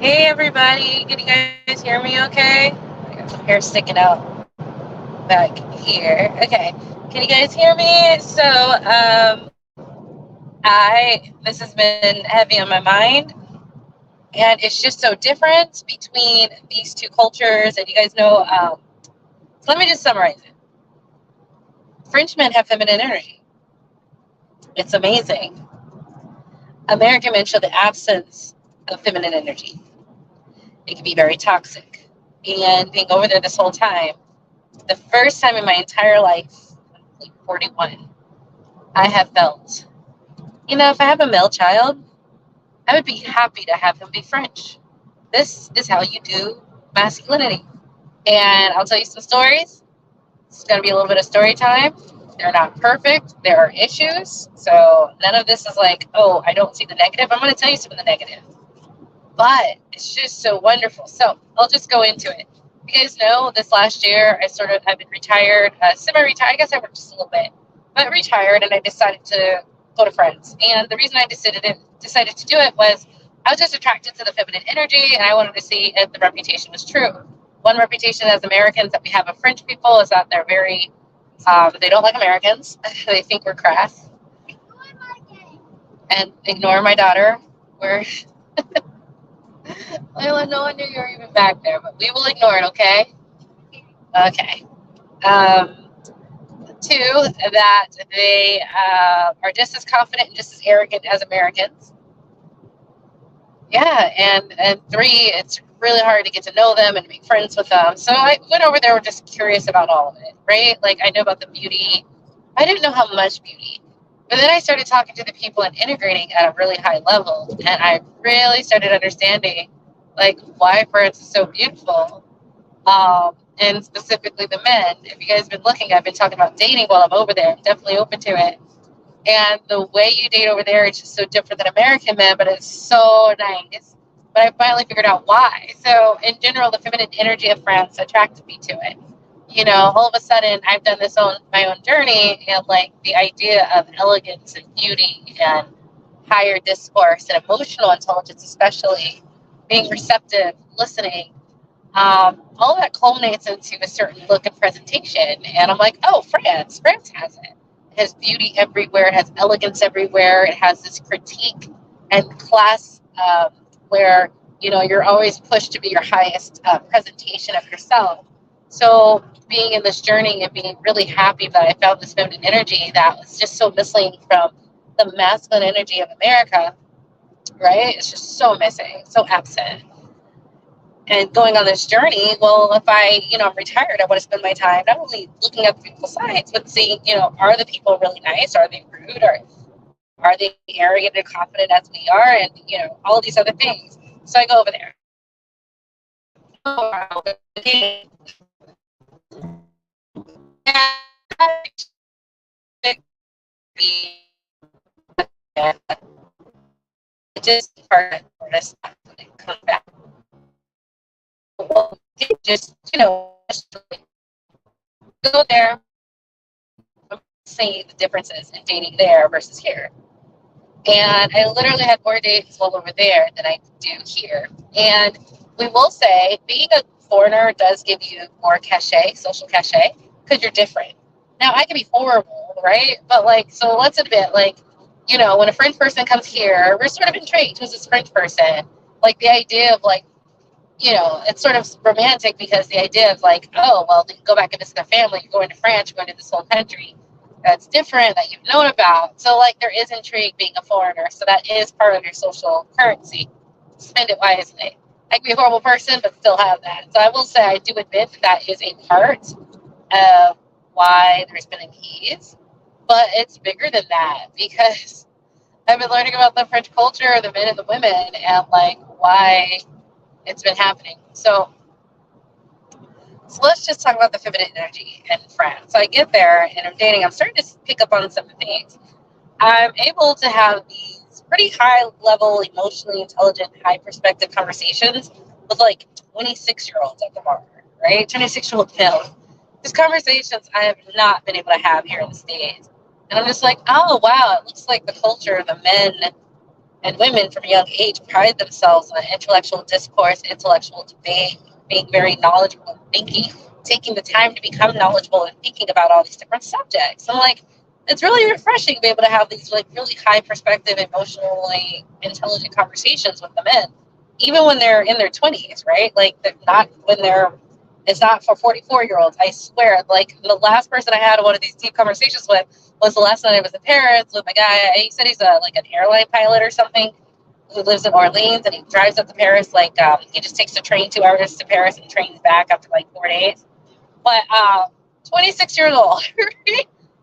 Hey everybody, can you guys hear me okay? I got some hair sticking out back here. Okay, can you guys hear me? So, this has been heavy on my mind, and it's just so different between these two cultures, and you guys know, so let me just summarize it. French men have feminine energy. It's amazing. American men show the absence of feminine energy. It can be very toxic. And being over there this whole time, the first time in my entire life, like 41, I have felt, if I have a male child, I would be happy to have him be French. This is how you do masculinity. And I'll tell you some stories. It's going to be a little bit of story time. They're not perfect. There are issues. So none of this is like, oh, I don't see the negative. I'm going to tell you some of the negative. But it's just so wonderful. So I'll just go into it. You guys know this last year, I've been retired, semi-retired. I guess I worked just a little bit, but retired, and I decided to go to Friends. And the reason I decided to do it was I was just attracted to the feminine energy, and I wanted to see if the reputation was true. One reputation as Americans that we have of French people is that they're very, they don't like Americans. They think we're crass. And ignore my daughter. Well, no one knew you were even back there, but we will ignore it, okay? Okay. Two, that they are just as confident and just as arrogant as Americans. Yeah, and three, it's really hard to get to know them and make friends with them. So I went over there just curious about all of it, right? Like, I know about the beauty. I didn't know how much beauty. But then I started talking to the people and integrating at a really high level, and I really started understanding, like, why France is so beautiful, and specifically the men. If you guys have been looking, I've been talking about dating while I'm over there. I'm definitely open to it. And the way you date over there is just so different than American men, but it's so nice. But I finally figured out why. So in general, the feminine energy of France attracted me to it. All of a sudden, I've done my own journey, and like the idea of elegance and beauty and higher discourse and emotional intelligence, especially being receptive, listening, all that culminates into a certain look and presentation. And I'm like, oh, France has it. It has beauty everywhere. It has elegance everywhere. It has this critique and class where, you're always pushed to be your highest presentation of yourself. So being in this journey and being really happy that I found this feminine energy that was just so missing from the masculine energy of America, right? It's just so missing, so absent. and going on this journey. Well, if I'm retired, I want to spend my time not only looking at the beautiful sides, but seeing, are the people really nice? Are they rude? Or are they arrogant and confident as we are? And, all these other things. So I go over there. Just part of this come back. Well, just go there, see the differences in dating there versus here. And I literally had more dates while over there than I do here. And we will say being a foreigner does give you more cachet, social cachet, because you're different. Now, I can be horrible, right? But, so let's admit, when a French person comes here, we're sort of intrigued. Who's this French person? Like, the idea of, it's sort of romantic because the idea of, oh, well, you can go back and visit their family. You're going to France, you're going to this whole country that's different that you've known about. So, there is intrigue being a foreigner. So that is part of your social currency. Spend it wisely. I can be a horrible person, but still have that. So I will say I do admit that is a part of why there's been an ease. But it's bigger than that because I've been learning about the French culture, the men and the women, and, why it's been happening. So let's just talk about the feminine energy in France. So I get there and I'm dating. I'm starting to pick up on some things. I'm able to have these pretty high level, emotionally intelligent, high perspective conversations with 26-year-olds at the bar, right? 26-year-old males. These conversations I have not been able to have here in the States. And I'm just like, oh, wow, it looks like the culture, the men and women from a young age pride themselves on intellectual discourse, intellectual debate, being very knowledgeable and thinking, taking the time to become knowledgeable and thinking about all these different subjects. I'm like, it's really refreshing to be able to have these really high perspective, emotionally intelligent conversations with the men, even when they're in their 20s, right? They're not when they're, it's not for 44-year-olds. I swear, the last person I had one of these deep conversations with was the last night I was in Paris with a guy. He said he's an airline pilot or something who lives in Orleans, and he drives up to Paris. He just takes the train 2 hours to Paris and trains back after 4 days. But 26 years old,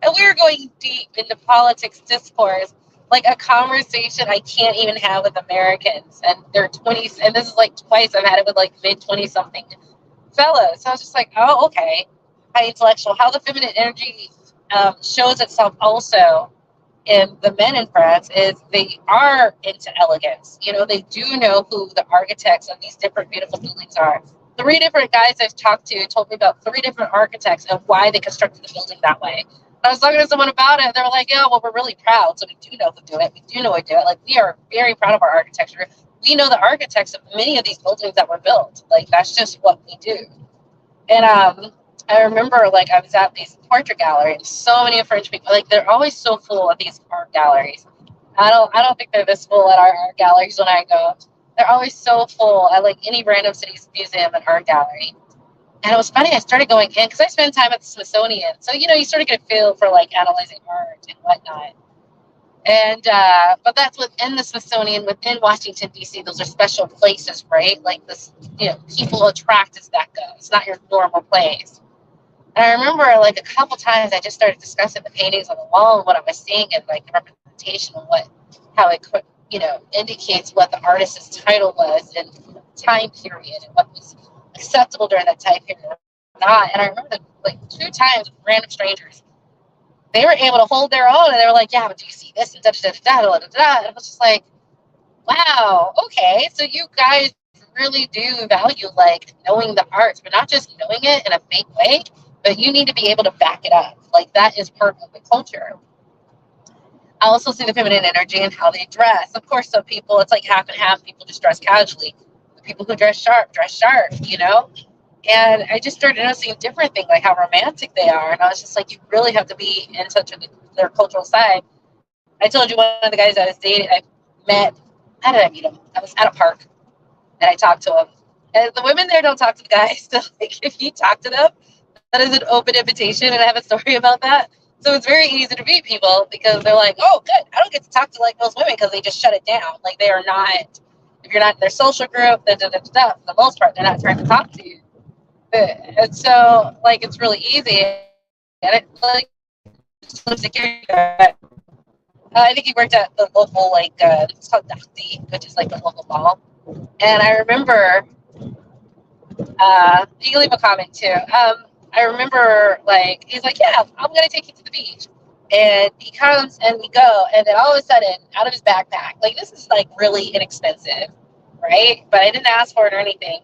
and we were going deep into politics discourse, a conversation I can't even have with Americans, and they're 20s, and this is twice I've had it with mid-20 something fellows. So I was just like, oh, okay, high intellectual. How the feminine energy shows itself also in the men in France is they are into elegance. They do know who the architects of these different beautiful buildings are. 3 different guys I've talked to told me about 3 different architects and why they constructed the building that way. I was talking to someone about it, and they were like, yeah, well, we're really proud, so we do know who do it. We do know who do it. We are very proud of our architecture. We know the architects of many of these buildings that were built. That's just what we do. And I remember, I was at these portrait galleries. So many French people, they're always so full of these art galleries. I don't think they're this full at our art galleries when I go. They're always so full at any random city's museum and art gallery. And it was funny. I started going in because I spend time at the Smithsonian, so you sort of get a feel for analyzing art and whatnot. And but that's within the Smithsonian, within Washington D.C. Those are special places, right? This, people attract as that goes. It's not your normal place. And I remember, a couple times, I just started discussing the paintings on the wall and what I was seeing and the representation of how it could, indicates what the artist's title was and time period and what was acceptable during that time period or not. And I remember that 2 times with random strangers, they were able to hold their own, and they were like, yeah, but do you see this? And da-da-da-da-da-da-da. And I was just like, wow, okay, so you guys really do value knowing the arts, but not just knowing it in a fake way, but you need to be able to back it up. That is part of the culture. I also see the feminine energy and how they dress. Of course, some people, it's half and half. People just dress casually. The people who dress sharp, And I just started noticing a different thing, how romantic they are. And I was just like, you really have to be in touch with their cultural side. I told you one of the guys I was dating, I met, how did I meet him? I was at a park, and I talked to him. And the women there don't talk to the guys. So, if you talk to them, that is an open invitation, and I have a story about that. So it's very easy to meet people because they're like, oh, good. I don't get to talk to most women because they just shut it down. They are not If you're not in their social group, then for the most part, they're not trying to talk to you. And so, like, it's really easy. And it, like, security guard. I think he worked at the local, like, it's called Dahti, which is like the local mall. And I remember, you can leave a comment too. I remember, like, he's like, yeah, I'm going to take you to the beach. And he comes and we go. And then all of a sudden, out of his backpack, like, this is like really inexpensive, right? But I didn't ask for it or anything.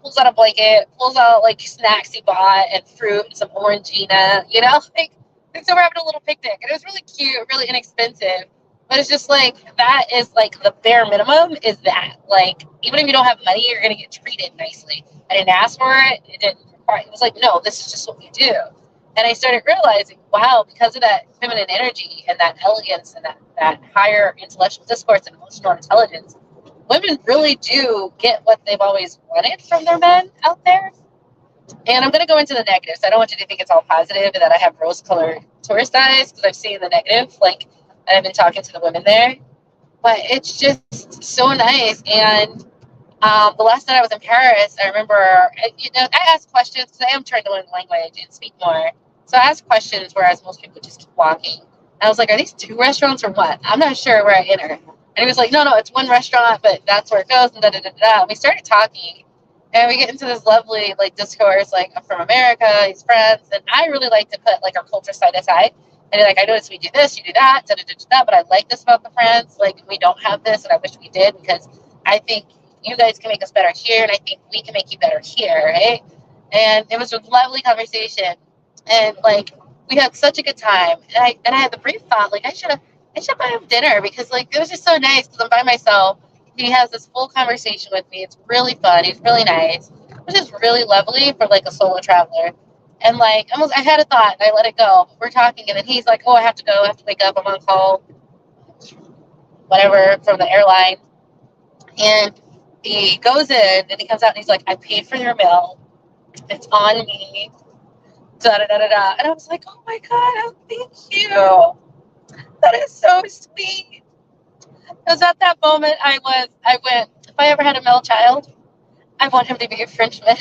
Pulls out a blanket, pulls out like snacks he bought and fruit and some orangina, you know, like, and so we're having a little picnic, and it was really cute, really inexpensive. But it's just like that is like the bare minimum is that, like, even if you don't have money, you're gonna get treated nicely. I didn't ask for it. It didn't require. It was like, no, this is just what we do. And I started realizing, wow, because of that feminine energy and that elegance and that higher intellectual discourse and emotional intelligence, women really do get what they've always wanted from their men out there. And I'm going to go into the negatives. I don't want you to think it's all positive and that I have rose-colored tourist eyes, because I've seen the negative, like, and I've been talking to the women there. But it's just so nice. And the last night I was in Paris, I remember, I asked questions because I am trying to learn the language and speak more. So I asked questions, whereas most people just keep walking. And I was like, are these two restaurants or what? I'm not sure where I enter. And he was like, no, it's one restaurant, but that's where it goes. And da-da-da-da. We started talking. And we get into this lovely, like, discourse, like, I'm from America, he's friends. And I really like to put, like, our culture side to side. And like, I noticed we do this, you do that, da-da-da-da-da, but I like this about the friends. Like, we don't have this, and I wish we did, because I think you guys can make us better here, and I think we can make you better here, right? And it was a lovely conversation. And, like, we had such a good time. And I had the brief thought, like, I should buy him dinner, because, like, it was just so nice, because I'm by myself. He has this full conversation with me. It's really fun. He's really nice. Which is really lovely for, like, a solo traveler. And, like, almost, I had a thought, and I let it go. We're talking, and then he's like, oh, I have to go. I have to wake up. I'm on call, whatever, from the airline. And he goes in, and he comes out, and he's like, I paid for your meal. It's on me. Da-da-da-da-da. And I was like, oh, my God, thank you. That is so sweet. Because at that moment, I went, if I ever had a male child, I want him to be a Frenchman.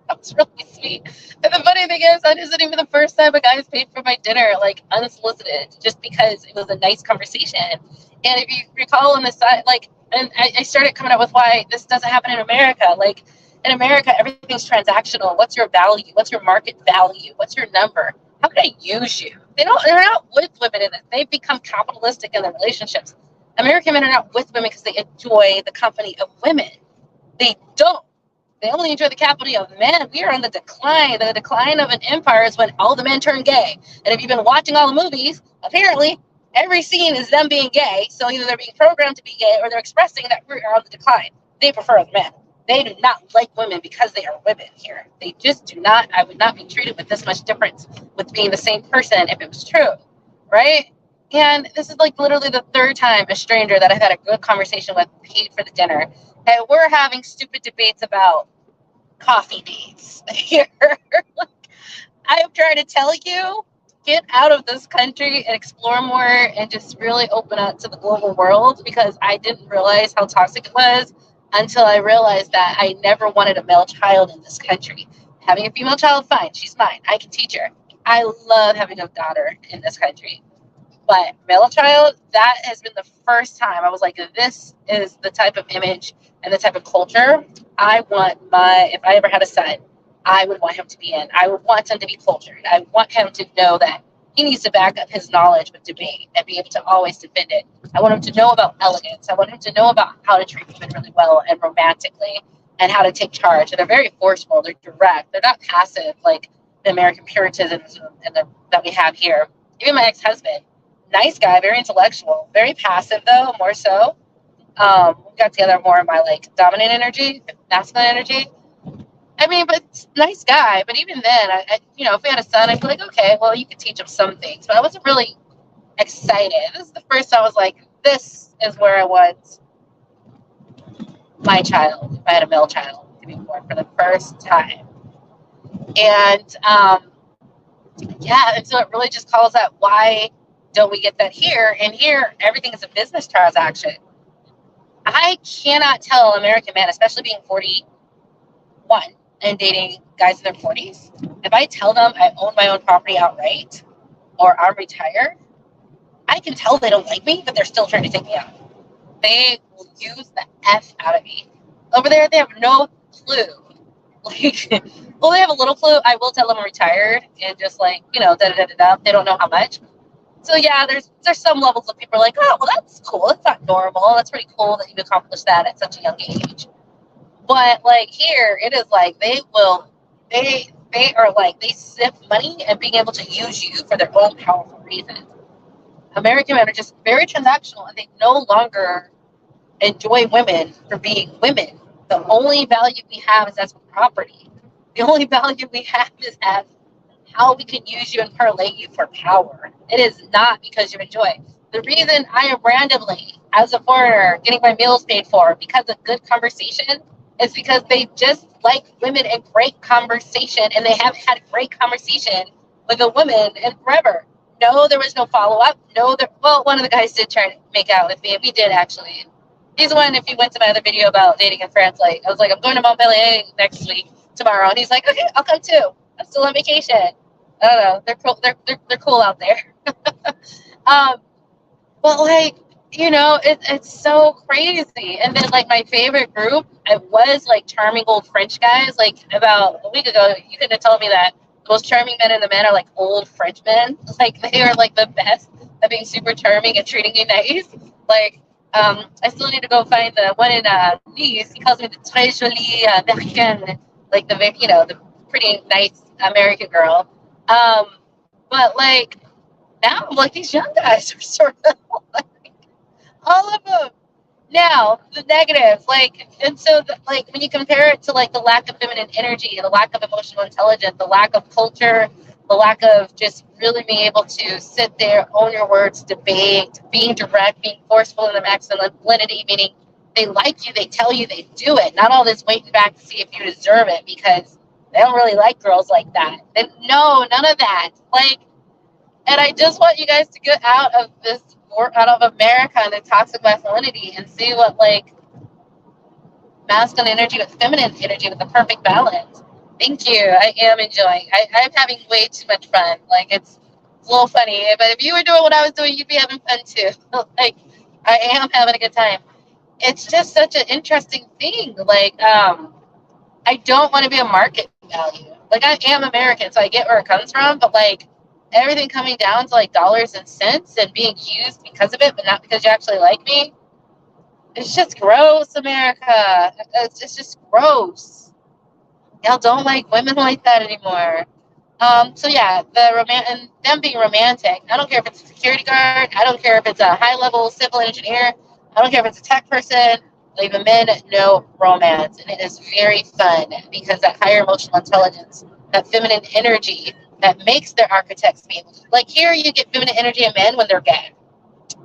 That was really sweet. And the funny thing is, that isn't even the first time a guy has paid for my dinner, like, unsolicited, just because it was a nice conversation. And if you recall on the side, like, and I started coming up with why this doesn't happen in America. Like, in America, everything's transactional. What's your value? What's your market value? What's your number? How can I use you? They're not with women in it. They've become capitalistic in their relationships. American men are not with women because they enjoy the company of women. They don't. They only enjoy the company of men. We are on the decline. The decline of an empire is when all the men turn gay. And if you've been watching all the movies, apparently every scene is them being gay. So either they're being programmed to be gay or they're expressing that we're on the decline. They prefer the men. They do not like women because they are women here. They just do not. I would not be treated with this much difference with being the same person if it was true, right? And this is like literally the third time a stranger that I've had a good conversation with paid for the dinner. And we're having stupid debates about coffee dates here. Like, I am trying to tell you, get out of this country and explore more and just really open up to the global world, because I didn't realize how toxic it was until I realized that I never wanted a male child in this country. Having a female child, fine, she's mine. I can teach her. I love having a daughter in this country. But male child, that has been the first time I was like, this is the type of image and the type of culture I want if I ever had a son, I would want him to be in. I would want him to be cultured. I want him to know that he needs to back up his knowledge with debate and be able to always defend it. I want him to know about elegance. I want him to know about how to treat women really well and romantically and how to take charge. And they're very forceful. They're direct. They're not passive like the American Puritanism that we have here. Even my ex-husband, nice guy, very intellectual, very passive though, more so. We got together more in my like dominant energy, masculine energy. I mean, but nice guy. But even then, I if we had a son, I'd be like, okay, well, you could teach him some things. But I wasn't really excited. This is the first time I was like, this is where I want my child, if I had a male child, to be born for the first time. And and so it really just calls out, why don't we get that here? And here, everything is a business transaction. I cannot tell an American man, especially being 41 and dating guys in their 40s, if I tell them I own my own property outright or I'm retired, I can tell they don't like me, but they're still trying to take me out. They will use the F out of me. Over there, they have no clue. Like, well, they have a little clue. I will tell them I'm retired and just like, da da da da. They don't know how much. So yeah, there's some levels of people are like, oh, well, that's cool. That's not normal. That's pretty cool that you've accomplished that at such a young age. But like here, it is like they are like they sip money and being able to use you for their own powerful reasons. American men are just very transactional, and they no longer enjoy women for being women. The only value we have is as property. The only value we have is as how we can use you and parlay you for power. It is not because you enjoy. The reason I am randomly, as a foreigner, getting my meals paid for because of good conversation is because they just like women and great conversation, and they haven't had great conversation with a woman in forever. No, there was no follow-up. No, well, one of the guys did try to make out with me, and we did actually. He's the one, if you went to my other video about dating in France, like, I was like, I'm going to Montpellier next week, tomorrow. And he's like, okay, I'll come too. I'm still on vacation. I don't know. They're cool. They're cool out there. But like, it's so crazy. And then like my favorite group, it was like charming old French guys. Like about a week ago, you could have told me that the most charming men in the men are like old French men. Like they are like the best at being super charming and treating you nice. Like, I still need to go find the one in Nice. He calls me the très jolie American, like the pretty nice American girl. But like now, like these young guys are sort of like all of them. Now the negatives, like, and so like when you compare it to like the lack of feminine energy, the lack of emotional intelligence, the lack of culture, the lack of just really being able to sit there, own your words, debate, being direct, being forceful in the masculinity, meaning they like you, they tell you, they do it. Not all this waiting back to see if you deserve it because they don't really like girls like that. And no, none of that. Like, and I just want you guys to get out of America and the toxic masculinity and see what like masculine energy with feminine energy with the perfect balance. Thank you. I am enjoying. I'm having way too much fun. Like it's a little funny, but if you were doing what I was doing, you'd be having fun too. Like I am having a good time. It's just such an interesting thing. Like I don't want to be a market value. Like I am American, so I get where it comes from, but like everything coming down to like dollars and cents and being used because of it, but not because you actually like me. It's just gross, America. It's just gross. Y'all don't like women like that anymore. So yeah, and them being romantic. I don't care if it's a security guard. I don't care if it's a high-level civil engineer. I don't care if it's a tech person. Like the men know romance, and it is very fun because that higher emotional intelligence, that feminine energy, that makes their architects be able to. Like here, you get feminine energy in men when they're gay,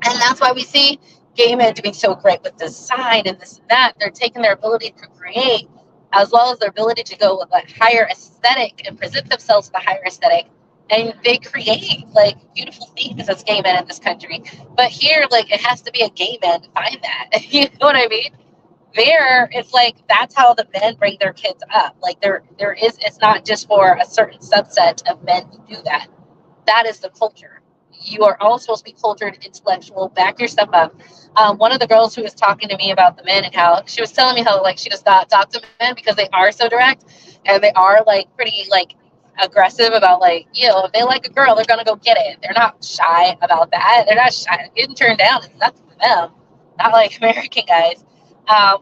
and that's why we see gay men doing so great with design and this and that. They're taking their ability to create as well as their ability to go with a higher aesthetic and present themselves with a higher aesthetic. And they create like beautiful things as gay men in this country. But here, like it has to be a gay man to find that. You know what I mean? There, it's like that's how the men bring their kids up. Like it's not just for a certain subset of men to do that. That is the culture. You are all supposed to be cultured, intellectual, back your stuff up. One of the girls who was talking to me about the men and how she was telling me how like she does not talk to men because they are so direct and they are like pretty like aggressive about like, if they like a girl, they're gonna go get it. They're not shy about that. They're not shy. Getting turned down is nothing for them. Not like American guys.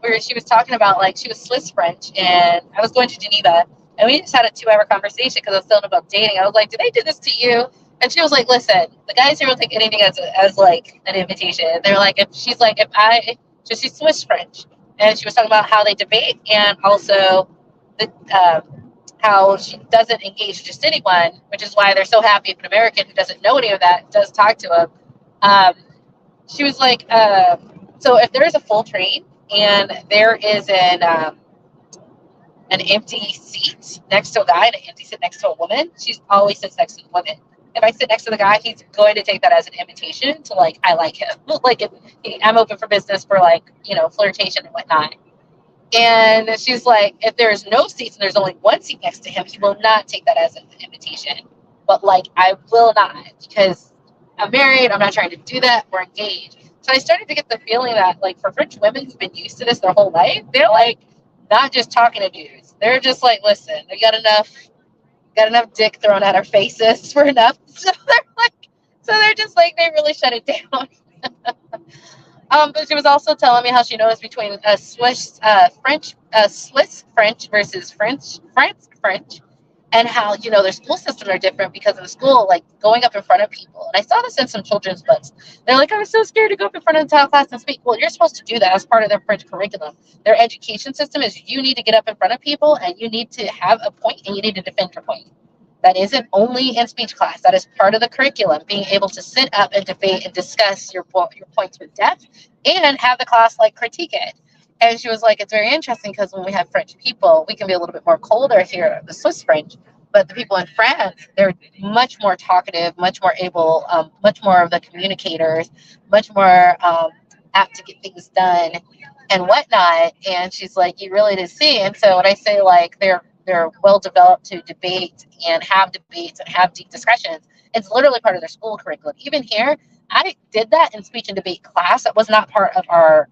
Where she was talking about like she was Swiss French and I was going to Geneva and we just had a 2-hour conversation because I was telling about dating. I was like, "Do they do this to you?" And she was like, "Listen, the guys here will take anything as like an invitation." They're like, she's Swiss French, and she was talking about how they debate and also the how she doesn't engage just anyone, which is why they're so happy if an American who doesn't know any of that does talk to them. She was like, so if there is a full train and there is an empty seat next to a guy and an empty seat next to a woman, she always sits next to the woman. if I sit next to the guy, he's going to take that as an invitation to like, I like him. Like, I'm open for business for like, flirtation and whatnot. And she's like, if there's no seats and there's only one seat next to him, he will not take that as an invitation. But like, I will not, because I'm married. I'm not trying to do that. We're engaged. So I started to get the feeling that like for French women who've been used to this their whole life, they're like not just talking to dudes. They're just like, listen, they got enough dick thrown at our faces for enough. So they're just like, they really shut it down. But she was also telling me how she knows between Swiss French versus France French, and how their school systems are different because in the school, like going up in front of people. And I saw this in some children's books. They're like, I was so scared to go up in front of the entire class and speak. Well, you're supposed to do that as part of their French curriculum. Their education system is you need to get up in front of people and you need to have a point and you need to defend your point. That isn't only in speech class. That is part of the curriculum, being able to sit up and debate and discuss your points with depth and have the class like critique it. And she was like, it's very interesting because when we have French people, we can be a little bit more colder here, the Swiss French. But the people in France, they're much more talkative, much more able, much more of the communicators, much more apt to get things done and whatnot. And she's like, you really did see. And so when I say like they're well developed to debate and have debates and have deep discussions, it's literally part of their school curriculum. Even here, I did that in speech and debate class. That was not part of our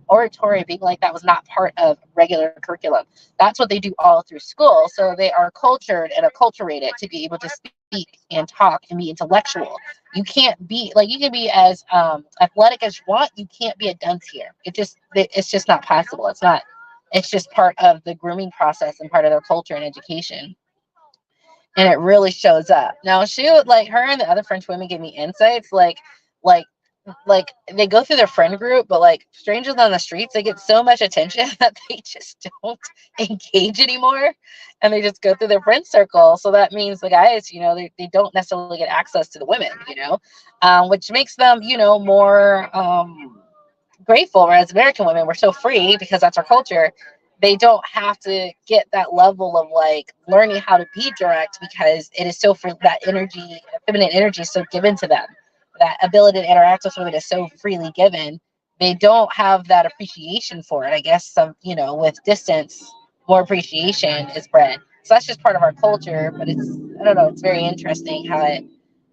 oratory. Being like that was not part of regular curriculum. That's what they do all through school. So they are cultured and acculturated to be able to speak and talk and be intellectual. You can't be like, you can be as athletic as you want. You can't be a dunce here. It's just not possible. It's just part of the grooming process and part of their culture and education. And it really shows up. Now she would like her and the other French women give me insights like like they go through their friend group, but like strangers on the streets, they get so much attention that they just don't engage anymore and they just go through their friend circle. So that means the guys, they don't necessarily get access to the women, which makes them, more grateful. Whereas American women, we're so free because that's our culture. They don't have to get that level of like learning how to be direct because it is so for that energy, feminine energy is so given to them. That ability to interact with women is so freely given. They don't have that appreciation for it. I guess with distance, more appreciation is bred. So that's just part of our culture, but I don't know, it's very interesting how it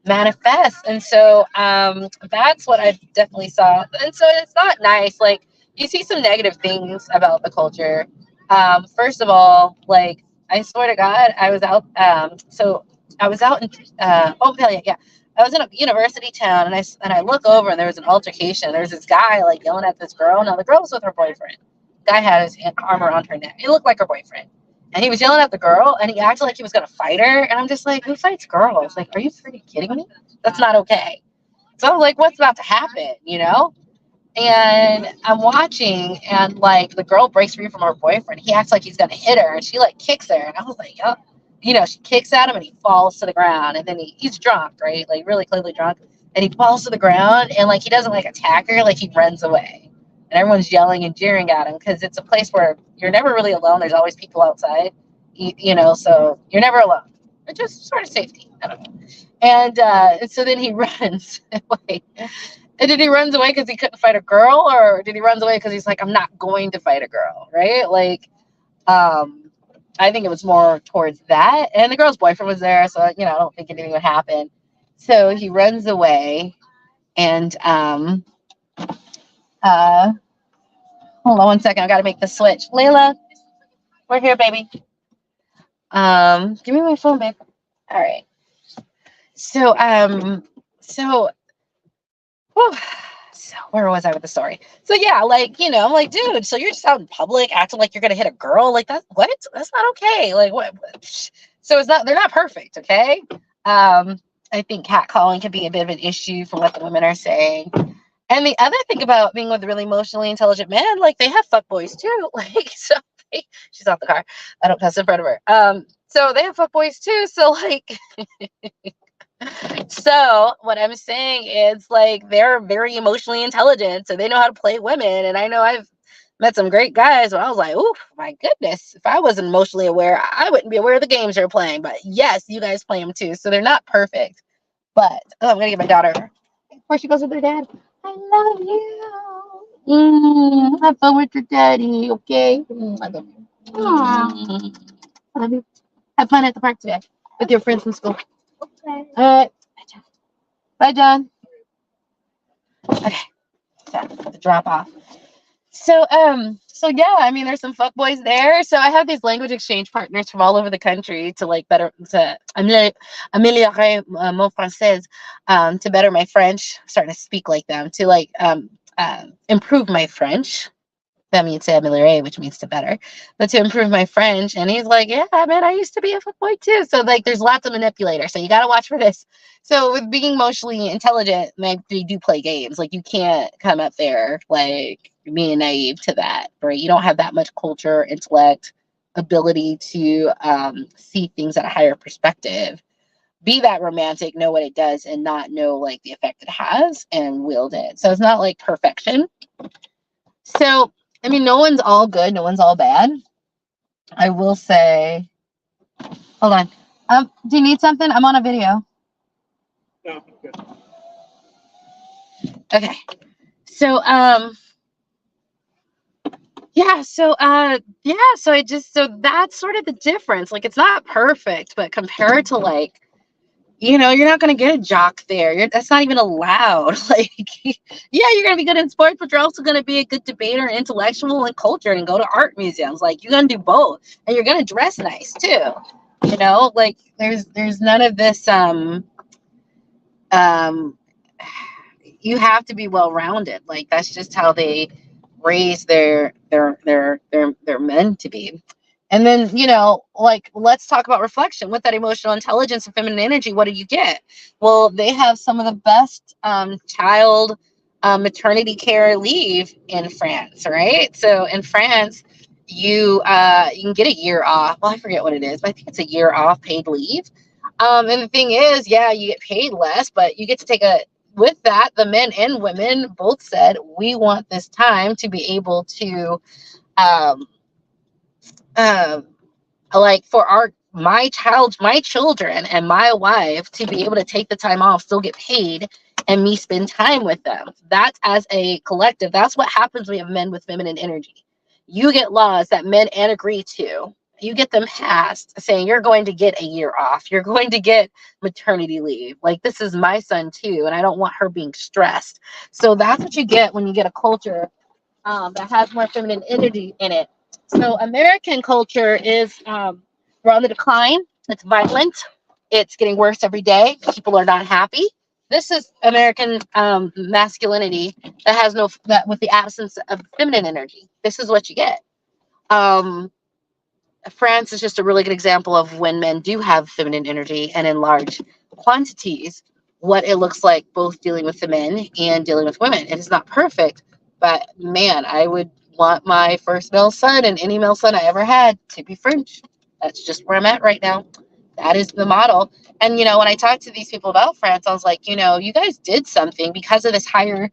manifests. And so that's what I definitely saw. And so it's not nice. Like you see some negative things about the culture. First of all, like I swear to God, I was out. So I was out in oh hell yeah, yeah. I was in a university town, and I look over, and there was an altercation. There's this guy like yelling at this girl. Now the girl was with her boyfriend. Guy had his arm around her neck. It looked like her boyfriend, and he was yelling at the girl, and he acted like he was gonna fight her. And I'm just like, who fights girls? Like, are you freaking kidding me? That's not okay. So I was like, what's about to happen? And I'm watching, and like the girl breaks free from her boyfriend. He acts like he's gonna hit her, and she like kicks her, and I was like, oh. She kicks at him and he falls to the ground, and then he's drunk, right? Like really clearly drunk, and he falls to the ground, and like he doesn't like attack her, like he runs away, and everyone's yelling and jeering at him because it's a place where you're never really alone. There's always people outside, so you're never alone. It's just sort of safety. I don't know. And so then he runs away. And did he runs away because he couldn't fight a girl, or did he runs away because he's like, I'm not going to fight a girl, right? Like, I think it was more towards that. And the girl's boyfriend was there, so I don't think anything would happen. So he runs away, and hold on one second, I gotta make the switch. Layla, we're here, baby. Give me my phone, babe. All right. So whew, so where was I with the story? So yeah, like, I'm like, dude, so you're just out in public acting like you're gonna hit a girl? Like that's not okay. Like what? So they're not perfect, okay? I think catcalling can be a bit of an issue from what the women are saying. And the other thing about being with really emotionally intelligent men, like they have fuckboys too. Like she's off the car. I don't pass in front of her. So they have fuckboys too. So like so what I'm saying is like they're very emotionally intelligent, so they know how to play women. And I know I've met some great guys where I was like, oh my goodness, if I wasn't emotionally aware, I wouldn't be aware of the games they're playing. But yes, you guys play them too. So they're not perfect. But I'm gonna get my daughter before she goes with her dad. I love you. Have fun with your daddy, okay? I love you. I love you. Have fun at the park today with your friends from school. Okay. All right. Bye, John. Bye, John. Okay. So the drop off. So yeah, I mean, there's some fuck boys there. So I have these language exchange partners from all over the country to like better to améliorer mon français, to better my French. I'm starting to speak like them to like improve my French. That means to ameliorate, which means to better, but to improve my French. And he's like, yeah, man, I used to be a fuckboy too. So like, there's lots of manipulator. So you got to watch for this. So with being emotionally intelligent, like, they do play games. Like, you can't come up there like being naive to that, right? You don't have that much culture, intellect, ability to see things at a higher perspective. Be that romantic, know what it does, and not know like the effect it has, and wield it. So it's not like perfection. So I mean, no one's all good, no one's all bad. I will say, hold on. Do you need something? I'm on a video. No, I'm good. Okay. So so that's sort of the difference. Like, it's not perfect, but compared to like, you're not going to get a jock there. That's not even allowed. Like, yeah, you're going to be good in sports, but you're also going to be a good debater and intellectual and cultured and go to art museums. Like, you're going to do both, and you're going to dress nice too. Like, there's none of this. You have to be well-rounded. Like, that's just how they raise their men to be. And then, like, let's talk about reflection. With that emotional intelligence and feminine energy, what do you get? Well, they have some of the best child maternity care leave in France, right? So in France, you can get a year off. Well, I forget what it is, but I think it's a year off paid leave. And the thing is, yeah, you get paid less, but you get to take with that, the men and women both said, we want this time to be able to like, for my children and my wife to be able to take the time off, still get paid, and me spend time with them. That's, as a collective, that's what happens when we have men with feminine energy. You get laws that men and agree to. You get them passed saying you're going to get a year off. You're going to get maternity leave. Like, this is my son too, and I don't want her being stressed. So that's what you get when you get a culture that has more feminine energy in it. So American culture is we're on the decline. It's violent. It's getting worse every day. People are not happy. This is American masculinity that with the absence of feminine energy. This is what you get. France is just a really good example of when men do have feminine energy and in large quantities, what it looks like both dealing with the men and dealing with women. It is not perfect, but man, I would want my first male son and any male son I ever had to be French. That's just where I'm at right now. That is the model. And, when I talked to these people about France, I was like, you guys did something because of this higher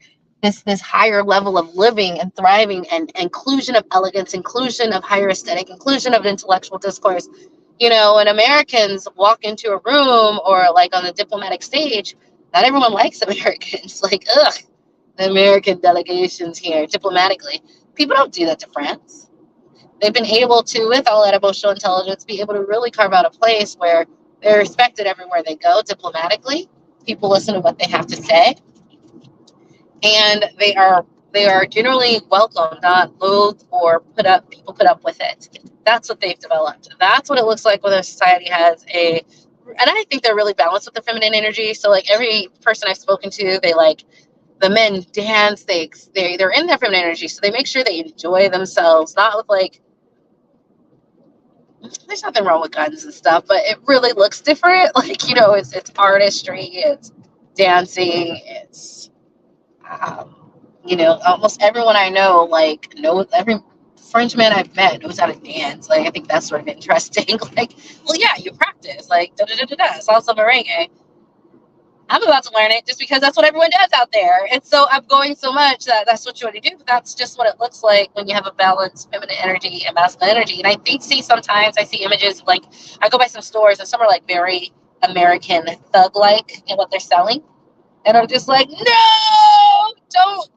level of living and thriving, and inclusion of elegance, inclusion of higher aesthetic, inclusion of intellectual discourse. When Americans walk into a room or like on the diplomatic stage, not everyone likes Americans. Like, ugh, the American delegations here diplomatically. People don't do that to France. They've been able to, with all that emotional intelligence, be able to really carve out a place where they're respected everywhere they go diplomatically. People listen to what they have to say, and they are generally welcome, not loathed or people put up with it. That's what they've developed. That's what it looks like when a society has and I think they're really balanced with the feminine energy. So like, every person I've spoken to, they like, the men dance, they're in their feminine energy, so they make sure they enjoy themselves, not with like, there's nothing wrong with guns and stuff, but it really looks different. Like, it's artistry, it's dancing, it's almost everyone I know, like, every French man I've met knows how to dance. Like, I think that's sort of interesting. Like, well, yeah, you practice, like, salsa merengue. I'm about to learn it just because that's what everyone does out there. And so I'm going so much that's what you want to do. But that's just what it looks like when you have a balanced feminine energy and masculine energy. And I think, sometimes I see images, like, I go by some stores and some are like very American thug-like in what they're selling. And I'm just like, no,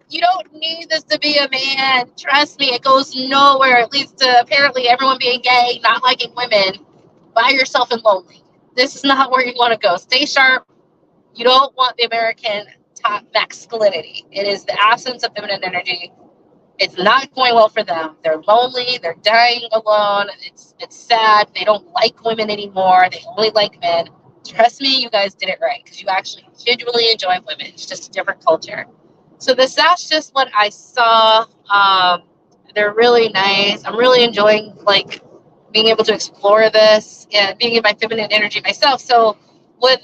you don't need this to be a man. Trust me, it goes nowhere. It leads to apparently everyone being gay, not liking women, by yourself and lonely. This is not where you want to go. Stay sharp. You don't want the American top masculinity. It is the absence of feminine energy. It's not going well for them. They're lonely. They're dying alone. It's sad. They don't like women anymore. They only like men. Trust me, you guys did it right because you actually genuinely enjoy women. It's just a different culture. So that's just what I saw. They're really nice. I'm really enjoying like being able to explore this and being in my feminine energy myself. So with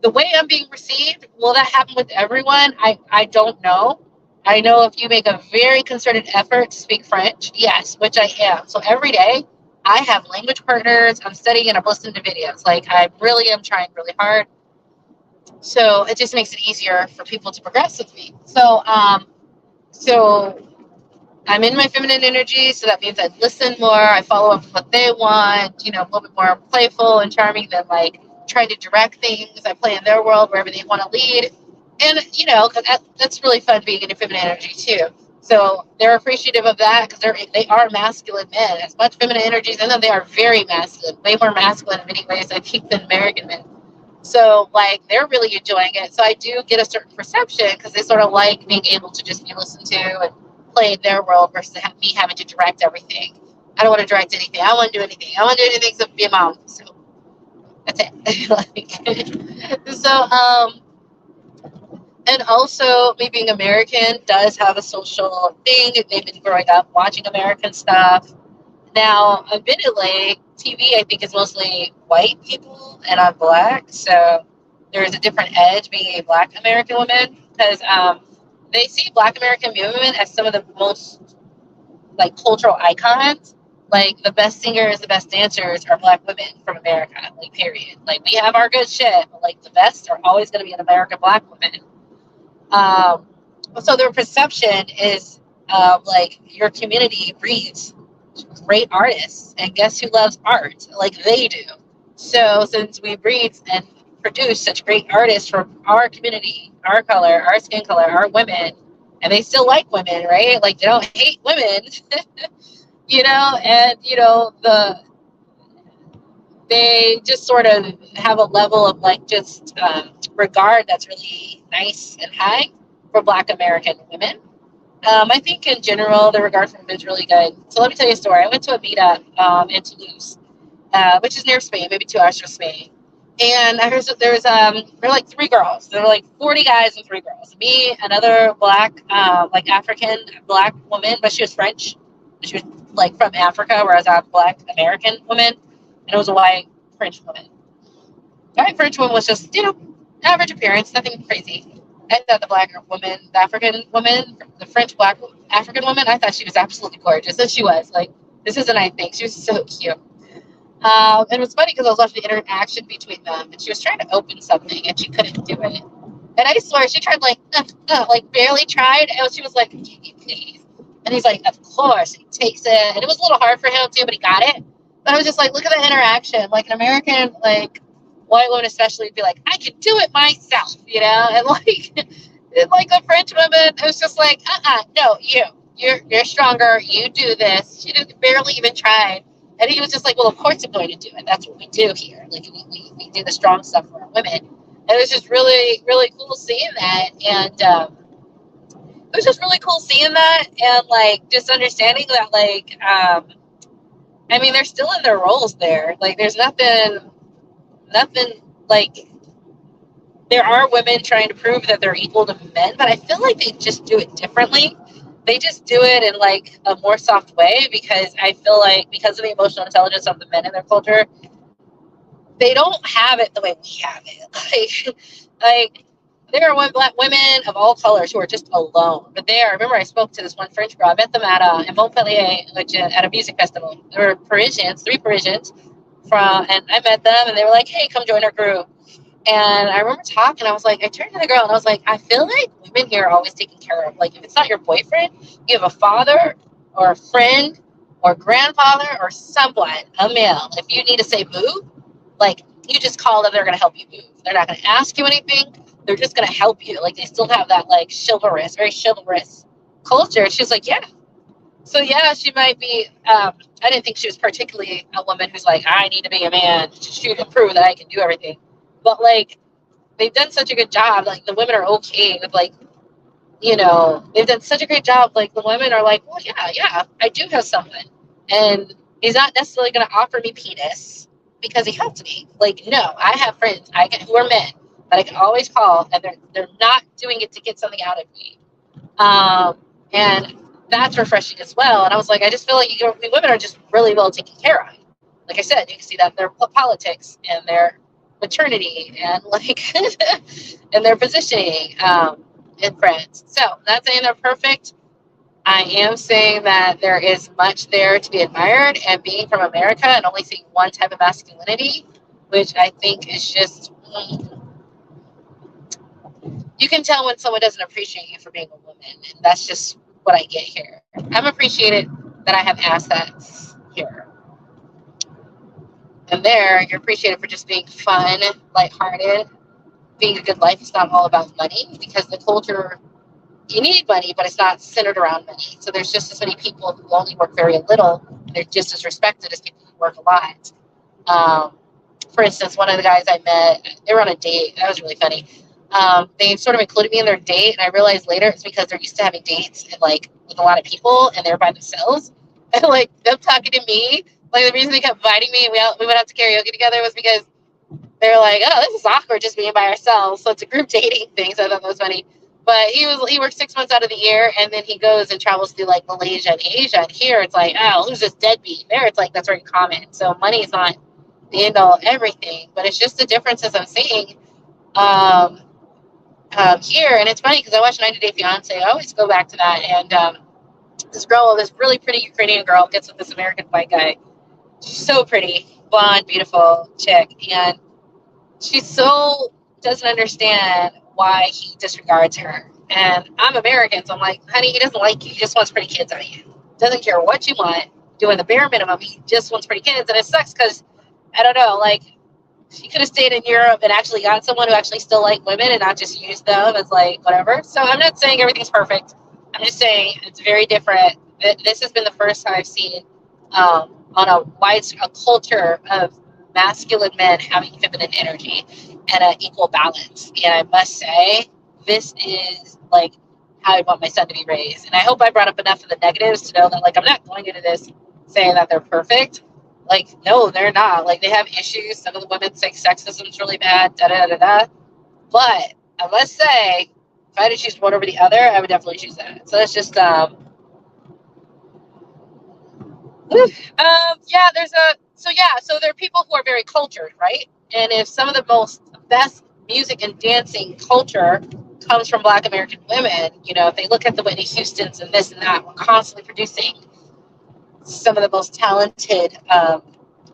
the way I'm being received, will that happen with everyone? I don't know. I know if you make a very concerted effort to speak French, yes, which I am. So every day I have language partners. I'm studying and I'm listening to videos. Like I really am trying really hard. So it just makes it easier for people to progress with me. So I'm in my feminine energy, so that means I listen more. I follow up with what they want, a little bit more playful and charming than like trying to direct things. I play in their world wherever they want to lead. And, because that's really fun being in your feminine energy too. So they're appreciative of that because they are masculine men. As much feminine energies in them, they are very masculine, way more masculine in many ways, I think, than American men. So, like, they're really enjoying it. So I do get a certain perception because they sort of like being able to just be listened to and play in their world versus me having to direct everything. I don't want to direct anything. I don't want to do anything. I don't want to do anything except be a mom. So that's it. And also me being American does have a social thing. They've been growing up watching American stuff. Now, admittedly, TV I think is mostly white people, and I'm black, so there is a different edge being a black American woman because they see black American women as some of the most like cultural icons. Like the best singers, the best dancers are black women from America. Like period. Like we have our good shit, but like the best are always going to be an American black woman. Um, so their perception is like your community breeds great artists, and guess who loves art like they do? So since we breed and produce such great artists from our community, our color, our skin color, our women, and they still like women, right? Like they don't hate women, and they just sort of have a level of like just regard that's really nice and high for Black American women. I think in general, the regard for women is really good. So let me tell you a story. I went to a meetup in Toulouse, which is near Spain, maybe 2 hours from Spain. And there were like 3 girls. There were like 40 guys and 3 girls. Me, another black, like African black woman, but she was French. She was like from Africa, whereas I'm a black American woman. And it was a white French woman. The white French woman was just, average appearance, nothing crazy. I thought the African woman, the French black African woman, I thought she was absolutely gorgeous. And she was. Like, this isn't I think. She was so cute. And it was funny because I was watching the interaction between them, and she was trying to open something, and she couldn't do it. And I swear, she tried, like barely tried, and she was like, can you please? And he's like, of course. He takes it. And it was a little hard for him, too, but he got it. But I was just like, look at the interaction. Like, an American, like, white woman especially would be like, I can do it myself, And, like the French woman, it was just like, no, you're stronger. You do this. She didn't barely even try. And he was just like, well, of course I'm going to do it. That's what we do here. Like, we do the strong stuff for our women. And it was just really, really cool seeing that. And it was just really cool seeing that. And, like, just understanding that, like, I mean, they're still in their roles there. Like, there's nothing, like, there are women trying to prove that they're equal to men, but I feel like they just do it differently. They just do it in like a more soft way because I feel like because of the emotional intelligence of the men in their culture, they don't have it the way we have it. Like there are black women of all colors who are just alone. But I remember I spoke to this one French girl. I met them at in Montpellier, at a music festival. They were Parisians, 3 Parisians and I met them and they were like, hey, come join our group. And I remember talking, I was like, I turned to the girl and I was like, I feel like women here are always taken care of. Like, if it's not your boyfriend, you have a father or a friend or grandfather or someone, a male. If you need to say boo, like, you just call them, they're going to help you move. They're not going to ask you anything. They're just going to help you. Like, they still have that, like, chivalrous, very chivalrous culture. She's like, yeah. So, yeah, she might be, I didn't think she was particularly a woman who's like, I need to be a man to prove that I can do everything. But, like, they've done such a good job. Like, the women are okay with, like, you know, they've done such a great job. Like, the women are like, well, yeah, I do have something. And he's not necessarily going to offer me penis because he helped me. Like, no, I have friends who are men that I can always call, and they're not doing it to get something out of me. And that's refreshing as well. And I was like, I just feel like women are just really well taken care of. Like I said, you can see that in their politics and their maternity and like and their positioning in friends. So not saying they're perfect. I am saying that there is much there to be admired, and being from America and only seeing one type of masculinity, which I think is just, you can tell when someone doesn't appreciate you for being a woman, and that's just what I get here. I'm appreciated that I have assets here. And there, you're appreciated for just being fun, lighthearted, being a good life. It's not all about money, because the culture, you need money, but it's not centered around money. So there's just as many people who only work very little, and they're just as respected as people who work a lot. For instance, one of the guys I met, they were on a date. That was really funny. They sort of included me in their date, and I realized later it's because they're used to having dates and like with a lot of people, and they're by themselves. And like them talking to me, like the reason they kept inviting me, and we went out to karaoke together, was because they're like, oh, this is awkward just being by ourselves. So it's a group dating thing. So I thought that was funny. But he works 6 months out of the year, and then he goes and travels through like Malaysia and Asia. And here it's like, oh, who's this deadbeat? There it's like that's very common. So money is not the end all everything, but it's just the differences I'm seeing here. And it's funny because I watch 90 Day Fiance. I always go back to that. And this really pretty Ukrainian girl, gets with this American white guy. She's so pretty, blonde, beautiful chick, and she so doesn't understand why he disregards her. And I'm American, so I'm like, honey, he doesn't like you. He just wants pretty kids out of you. Doesn't care what you want, doing the bare minimum. He just wants pretty kids. And it sucks because, I don't know, like, she could have stayed in Europe and actually got someone who actually still liked women and not just used them as, like, whatever. So I'm not saying everything's perfect. I'm just saying it's very different. This has been the first time I've seen on a culture of masculine men having feminine energy and an equal balance. And I must say, this is like how I want my son to be raised. And I hope I brought up enough of the negatives to know that, like, I'm not going into this saying that they're perfect. Like, no, they're not. Like, they have issues. Some of the women think sexism is really bad, da-da-da-da. But I must say, if I had to choose one over the other, I would definitely choose that. So that's just, so there are people who are very cultured, right? And if some of the best music and dancing culture comes from Black American women, you know, if they look at the Whitney Houstons and this and that, we're constantly producing some of the most talented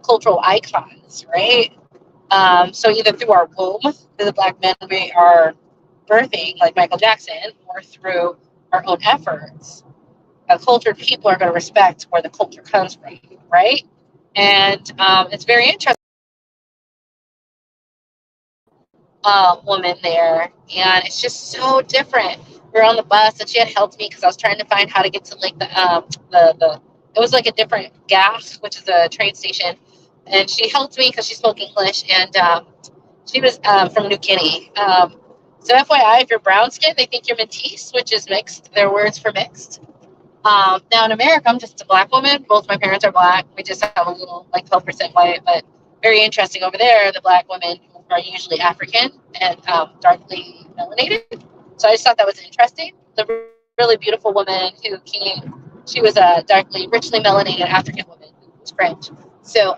cultural icons, right? So either through our womb, through the Black men we are birthing, like Michael Jackson, or through our own efforts, cultured people are going to respect where the culture comes from, right? And it's very interesting. Woman there, and it's just so different. We were on the bus, and she had helped me because I was trying to find how to get to like the it was like a different gas, which is a train station, and she helped me because she spoke English, and she was from New Guinea. So FYI, if you're brown skin, they think you're métis, which is mixed. Their words for mixed. Now in America, I'm just a Black woman. Both my parents are Black. We just have a little, like 12% white, but very interesting. Over there, the Black women are usually African and darkly melanated. So I just thought that was interesting. The really beautiful woman who came, she was a richly melanated African woman who was French. So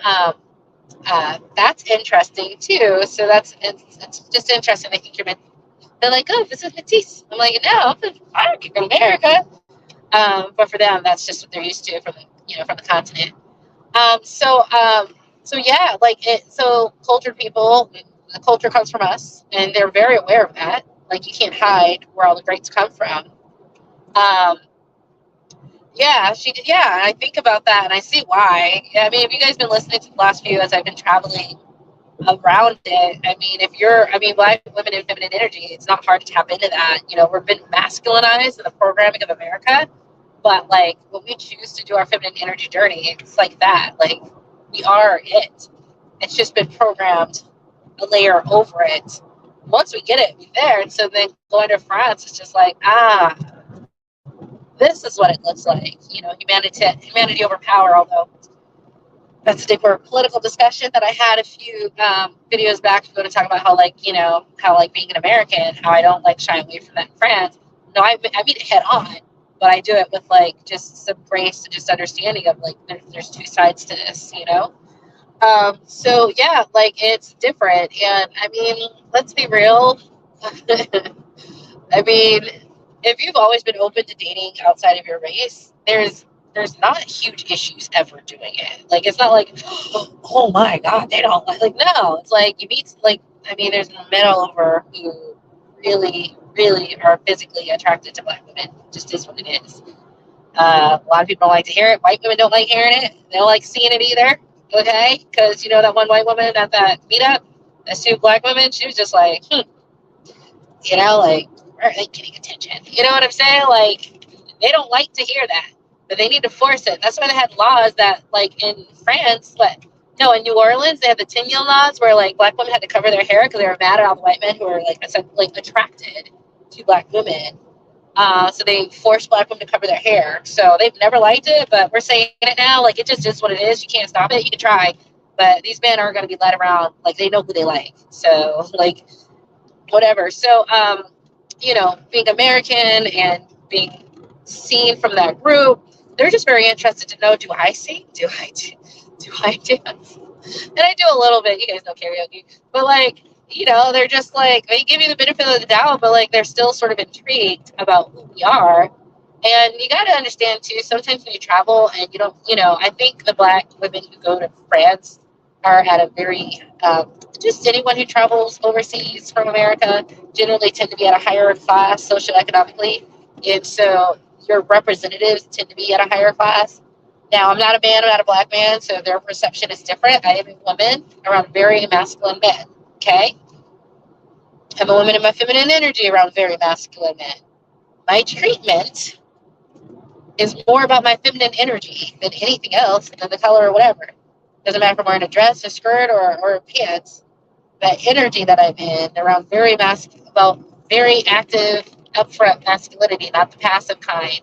that's interesting too. So it's just interesting. I think they're like, oh, this is Matisse. I'm like, no, I'm from America. But for them, that's just what they're used to from the continent. So yeah, so cultured people, the culture comes from us, and they're very aware of that. Like, you can't hide where all the greats come from. I think about that, and I see why. I mean, have you guys been listening to the last few as I've been traveling around it. I mean, Black women in feminine energy, it's not hard to tap into that. We've been masculinized in the programming of America, but like when we choose to do our feminine energy journey, it's like that. Like we are it. It's just been programmed a layer over it. Once we get it, we're there. And so then going to France, it's just like, this is what it looks like. Humanity over power, although that's a deeper political discussion that I had a few videos back ago to talk about how being an American, how I don't like shy away from that in France. No, I meet it head on, but I do it with like just some grace and just understanding of like there's two sides to this. So yeah, like it's different, and I mean, let's be real. I mean, if you've always been open to dating outside of your race, there's not huge issues ever doing it. Like it's not like, oh my god, they don't like no. It's like you meet like I mean, there's men all over who really, really are physically attracted to Black women. It just is what it is. A lot of people don't like to hear it. White women don't like hearing it. They don't like seeing it either. Okay, because that one white woman at that meetup, that's two Black women. She was just like, like, where are they getting attention? You know what I'm saying? Like, they don't like to hear that, but they need to force it. That's why they had laws that, like, in France, no, in New Orleans, they had the 10-year laws where, like, Black women had to cover their hair because they were mad at all the white men who were, like, attracted to Black women. So they forced Black women to cover their hair. So they've never liked it, but we're saying it now. Like, it just is what it is. You can't stop it. You can try. But these men aren't going to be led around. Like, they know who they like. So, like, whatever. So, being American and being seen from that group, they're just very interested to know, do I sing? Do I dance? And I do a little bit. You guys know karaoke. But, like, they're just like, they give you the benefit of the doubt, but, like, they're still sort of intrigued about who we are. And you got to understand, too, sometimes when you travel and you don't, I think the Black women who go to France are at a very, just anyone who travels overseas from America generally tend to be at a higher class socioeconomically. And so your representatives tend to be at a higher class. Now, I'm not a man, I'm not a Black man, so their perception is different. I am a woman around very masculine men, okay? I'm a woman in my feminine energy around very masculine men. My treatment is more about my feminine energy than anything else, than the color or whatever. Doesn't matter if I'm wearing a dress, a skirt, or pants. That energy that I'm in around very very active, upfront masculinity, not the passive kind,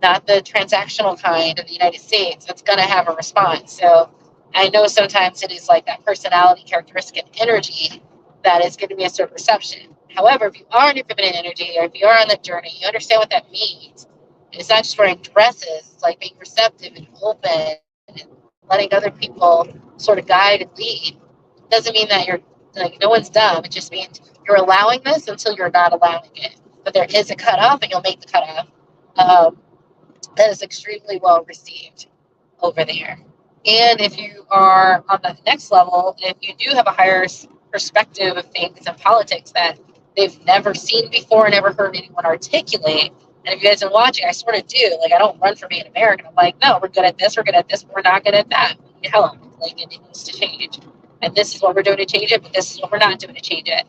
not the transactional kind of the United States, that's going to have a response. So I know sometimes it is like that personality characteristic and energy that is going to be a certain perception. However, if you are in your feminine energy, or if you are on that journey, you understand what that means. It's not just wearing dresses, it's like being receptive and open and letting other people sort of guide and lead. It doesn't mean that you're like, no one's dumb. It just means you're allowing this until you're not allowing it. But there is a cutoff, and you'll make the cutoff. That is extremely well received over there. And if you are on the next level, if you do have a higher perspective of things and politics that they've never seen before, never heard anyone articulate, and if you guys are watching, I sort of do. Like, I don't run for being American. I'm like, no, we're good at this, but we're not good at that. We need help. Like, it needs to change. And this is what we're doing to change it, but this is what we're not doing to change it.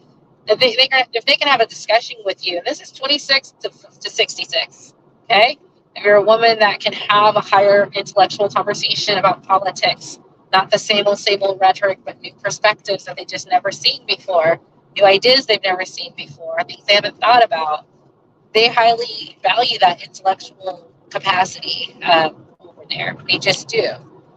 If they can have a discussion with you, and this is 26 to 66, okay? If you're a woman that can have a higher intellectual conversation about politics, not the same old rhetoric, but new perspectives that they just never seen before, new ideas they've never seen before, things they haven't thought about, they highly value that intellectual capacity over there. They just do.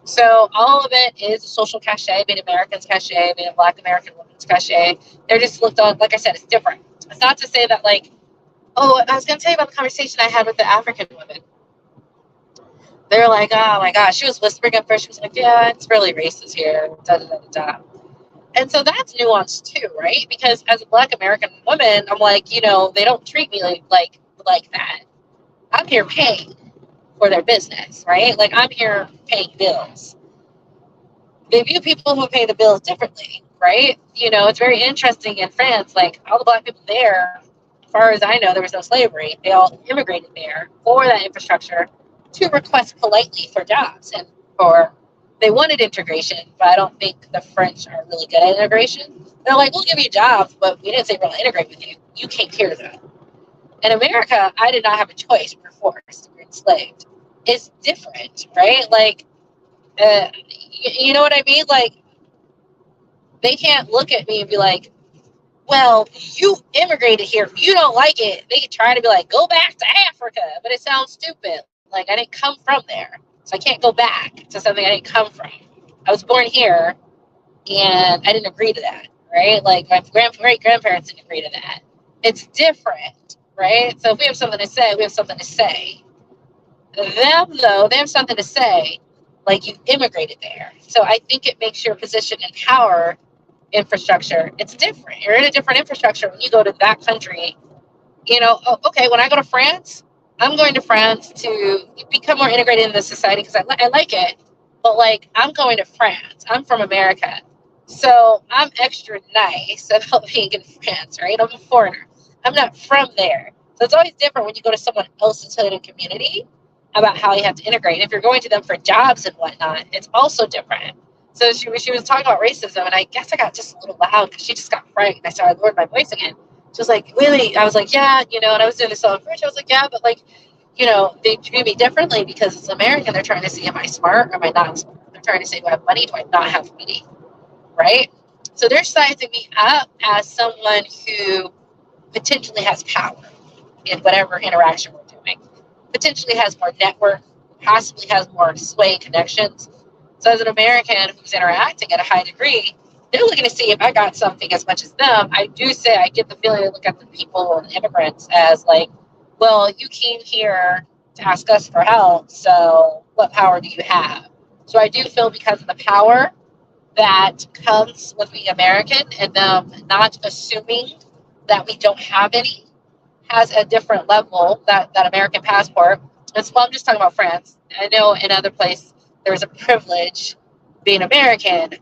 So all of it is a social cachet, being Americans cachet, being a Black American woman's cachet. They're just looked on, like I said, it's different. It's not to say that, like, oh, I was going to tell you about the conversation I had with the African women. They're like, oh my gosh, she was whispering at first. She was like, yeah, it's really racist here, da da da da. And so that's nuanced too, right? Because as a Black American woman, I'm like, they don't treat me like that. I'm here paying for their business, right? Like, I'm here paying bills. They view people who pay the bills differently, right? It's very interesting in France. Like, all the Black people there, as far as I know, there was no slavery. They all immigrated there for that infrastructure to request politely for jobs and for They wanted integration, but I don't think the French are really good at integration. They're like, we'll give you jobs, but we didn't say we're going to integrate with you. You came here, though. In America, I did not have a choice. We were forced. We were enslaved. It's different, right? Like, you know what I mean? Like, they can't look at me and be like, well, you immigrated here. If you don't like it, they can try to be like, go back to Africa. But it sounds stupid. Like, I didn't come from there. So I can't go back to something I didn't come from. I was born here, and I didn't agree to that, right? Like, my great-grandparents didn't agree to that. It's different, right? So if we have something to say, we have something to say. Them, though, they have something to say, like you immigrated there. So I think it makes your position in power infrastructure, it's different. You're in a different infrastructure when you go to that country. You know, okay, when I go to France, I'm going to France to become more integrated in the society because I like it. But like, I'm going to France. I'm from America. So I'm extra nice about being in France, right? I'm a foreigner. I'm not from there. So it's always different when you go to someone else's hood and community about how you have to integrate. If you're going to them for jobs and whatnot, it's also different. So she was talking about racism, and I guess I got just a little loud because she just got frightened. I started lowering my voice again. She was like, really? I was like, yeah, you know, and I was doing this all in French. I was like, yeah, but like, you know, they treat me differently because it's American. They're trying to see, am I smart or am I not smart? They're trying to say, do I have money? Do I not have money? Right? So they're sizing me up as someone who potentially has power in whatever interaction we're doing, potentially has more network, possibly has more sway connections. So as an American who's interacting at a high degree, they're looking to see if I got something as much as them. I do say I get the feeling to look at the people and immigrants as like, well, you came here to ask us for help, so what power do you have? So I do feel because of the power that comes with being American and them not assuming that we don't have any has a different level, that American passport. And so I'm just talking about France. I know in other places there's a privilege being American,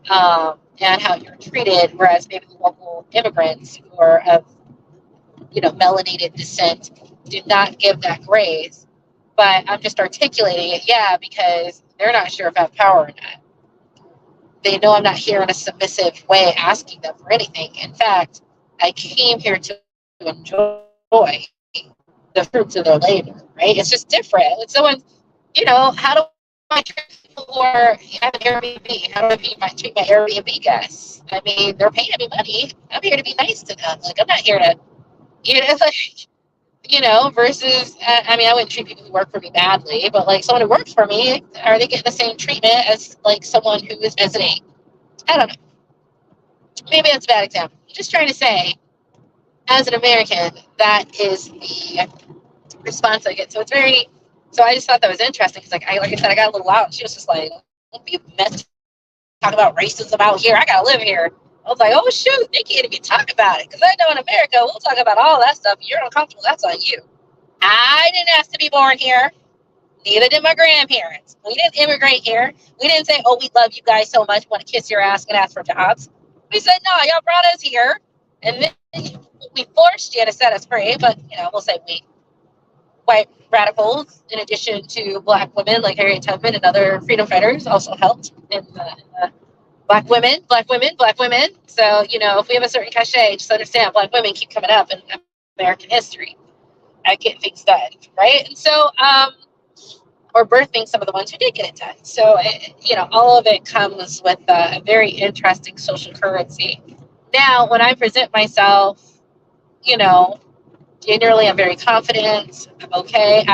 and how you're treated, whereas maybe the local immigrants who are of, you know, melanated descent do not give that grace. But I'm just articulating it, yeah, because they're not sure if I have power or not. They know I'm not here in a submissive way asking them for anything. In fact, I came here to enjoy the fruits of their labor, right? It's just different. When someone, you know, how do I treat people who have an Airbnb? How do I treat my Airbnb guests? I mean, they're paying me money. I'm here to be nice to them. Like, I'm not here to, you know, like, you know, versus, I mean, I wouldn't treat people who work for me badly, but like someone who works for me, are they getting the same treatment as like someone who is visiting? I don't know. Maybe that's a bad example. I'm just trying to say, as an American, that is the response I get. So it's very, so I just thought that was interesting because like I said, I got a little loud and she was just like, don't be messing talk about racism out here. I gotta live here. I was like, oh shoot, they can't even talk about it. Because I know in America we'll talk about all that stuff. You're uncomfortable, that's on you. I didn't ask to be born here. Neither did my grandparents. We didn't immigrate here. We didn't say, oh, we love you guys so much, want to kiss your ass and ask for jobs. We said, no, y'all brought us here. And then we forced you to set us free. But, you know, we'll say we. White radicals, in addition to black women like Harriet Tubman and other freedom fighters, also helped in the black women. So, you know, if we have a certain cachet, just understand black women keep coming up in American history at getting things done, right? And so, or birthing some of the ones who did get it done. So, you know, all of it comes with a very interesting social currency. Now, when I present myself, you know, generally I'm very confident. I'm okay.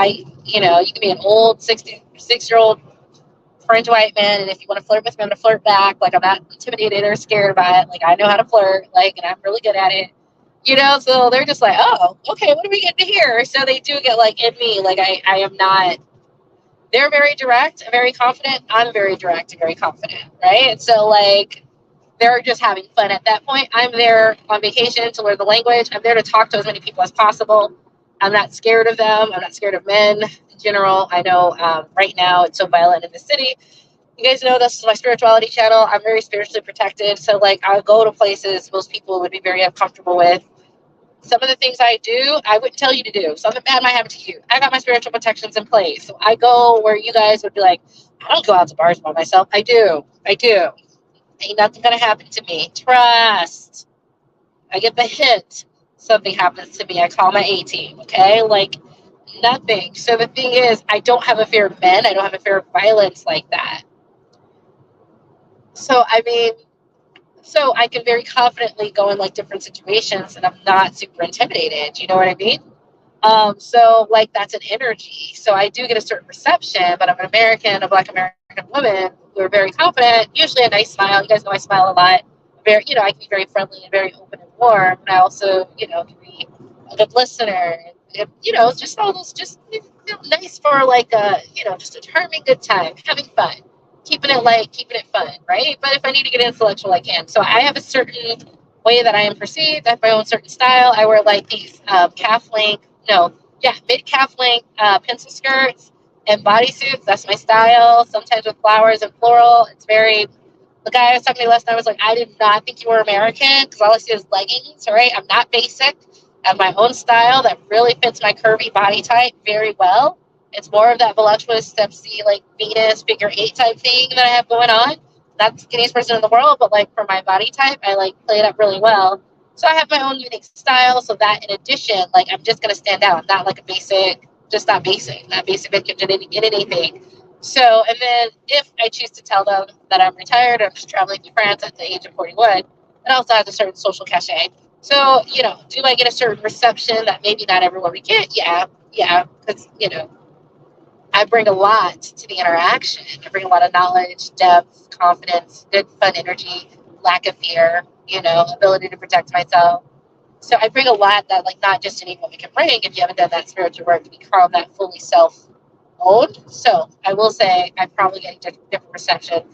You know, you can be an old 66-year-old French white man, and if you want to flirt with me, I'm going to flirt back. Like, I'm not intimidated or scared by it. Like, I know how to flirt, like, and I'm really good at it. You know, so they're just like, oh, okay, what are we getting to hear? So they do get, like, in me. Like, I am not, they're very direct, very confident. I'm very direct and very confident, right? And so, like, they're just having fun at that point. I'm there on vacation to learn the language. I'm there to talk to as many people as possible. I'm not scared of them. I'm not scared of men in general. I know right now it's so violent in the city. You guys know this is my spirituality channel. I'm very spiritually protected. So, like, I'll go to places most people would be very uncomfortable with. Some of the things I do, I wouldn't tell you to do. Something bad might happen to you. I got my spiritual protections in place. So I go where you guys would be like, I don't go out to bars by myself. I do. I do. Ain't nothing going to happen to me. Trust. I get the hint. Something happens to me. I call my A team. Okay? Like, nothing. So the thing is, I don't have a fear of men. I don't have a fear of violence like that. So, I mean, so I can very confidently go in like different situations and I'm not super intimidated. You know what I mean? So like that's an energy. So I do get a certain perception, but I'm an American, a Black American woman who are very confident, usually a nice smile. You guys know I smile a lot. Very, I can be very friendly and very open and warm. And I also, can be a good listener. And, just all those, just nice for like a, just a charming good time, having fun, keeping it light, keeping it fun, right? But if I need to get intellectual, I can. So I have a certain way that I am perceived. I have my own certain style. I wear like these mid calf length pencil skirts and bodysuits. That's my style. Sometimes with flowers and floral. It's very. The guy I was talking to me last night was like, I did not think you were American because all I see is leggings. All right, I'm not basic. I have my own style that really fits my curvy body type very well. It's more of that voluptuous, sexy, like Venus figure 8 type thing that I have going on. Not the skinniest person in the world, but like for my body type, I like play it up really well. So I have my own unique style. So that in addition, like I'm just gonna stand out. I'm not like a basic, just not basic victim in anything. So, and then if I choose to tell them that I'm retired or I'm just traveling through France at the age of 41, it also has a certain social cachet. So, do I get a certain reception that maybe not everyone would get? Yeah, because, I bring a lot to the interaction. I bring a lot of knowledge, depth, confidence, good, fun energy, lack of fear, ability to protect myself. So I bring a lot that, like, not just any woman can bring if you haven't done that spiritual work to become that fully self-owned. So I will say I probably get a different perception.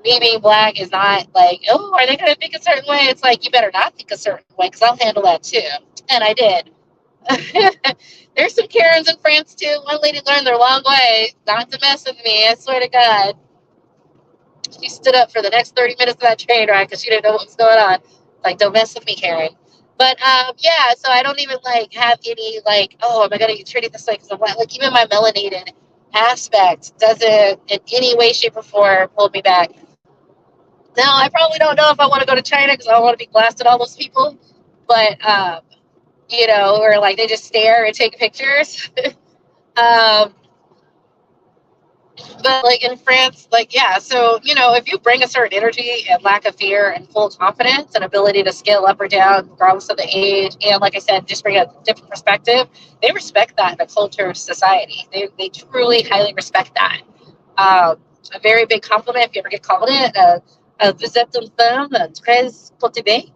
Me being Black is not like, oh, are they going to think a certain way? It's like, you better not think a certain way because I'll handle that too. And I did. There's some Karens in France too. One lady learned the wrong way not to mess with me. I swear to God. She stood up for the next 30 minutes of that train ride because she didn't know what was going on. Like, don't mess with me, Karen. But yeah, so I don't even like have any like, oh, am I gonna get treated this way because I'm Black? Like even my melanated aspect doesn't in any way, shape, or form hold me back. Now I probably don't know if I want to go to China because I don't want to be blasted all those people. But or like they just stare and take pictures. um, but like in France, like, yeah, so, if you bring a certain energy and lack of fear and full confidence and ability to scale up or down, regardless of the age, and like I said, just bring a different perspective, they respect that in a culture society. They truly highly respect that. A very big compliment, if you ever get called it, vous êtes une femme très cultivée,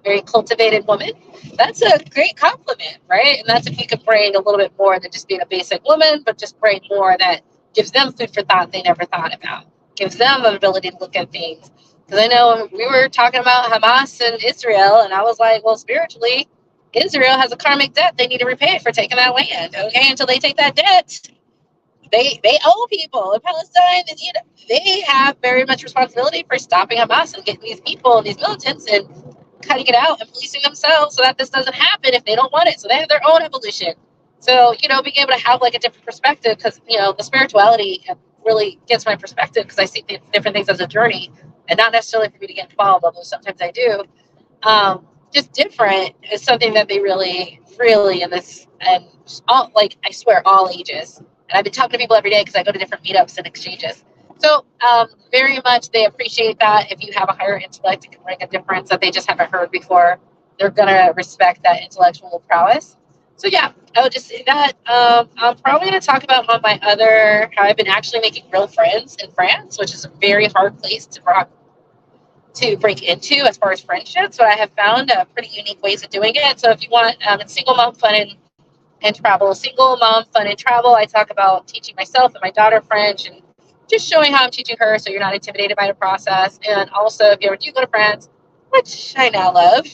very cultivated woman. That's a great compliment, right? And that's if you could bring a little bit more than just being a basic woman, but just bring more that gives them food for thought they never thought about, gives them an ability to look at things. Because I know we were talking about Hamas and Israel, and I was like, well, spiritually, Israel has a karmic debt they need to repay for taking that land. Okay, until they take that debt, they owe people in Palestine, and they have very much responsibility for stopping Hamas and getting these people and these militants and cutting it out and policing themselves so that this doesn't happen if they don't want it. So they have their own evolution. So, being able to have like a different perspective because, the spirituality really gets my perspective because I see different things as a journey and not necessarily for me to get involved, although sometimes I do. Just different is something that they really, really in this, and all, like, I swear, all ages. And I've been talking to people every day because I go to different meetups and exchanges. So very much they appreciate that. If you have a higher intellect, it can make a difference that they just haven't heard before. They're going to respect that intellectual prowess. So yeah, I would just say that. I'm probably going to talk about on my other, how I've been actually making real friends in France, which is a very hard place to break into as far as friendships. But I have found pretty unique ways of doing it. So if you want it's single mom fun and travel, single mom fun and travel, I talk about teaching myself and my daughter French and just showing how I'm teaching her so you're not intimidated by the process. And also, if you ever do go to France, which I now love,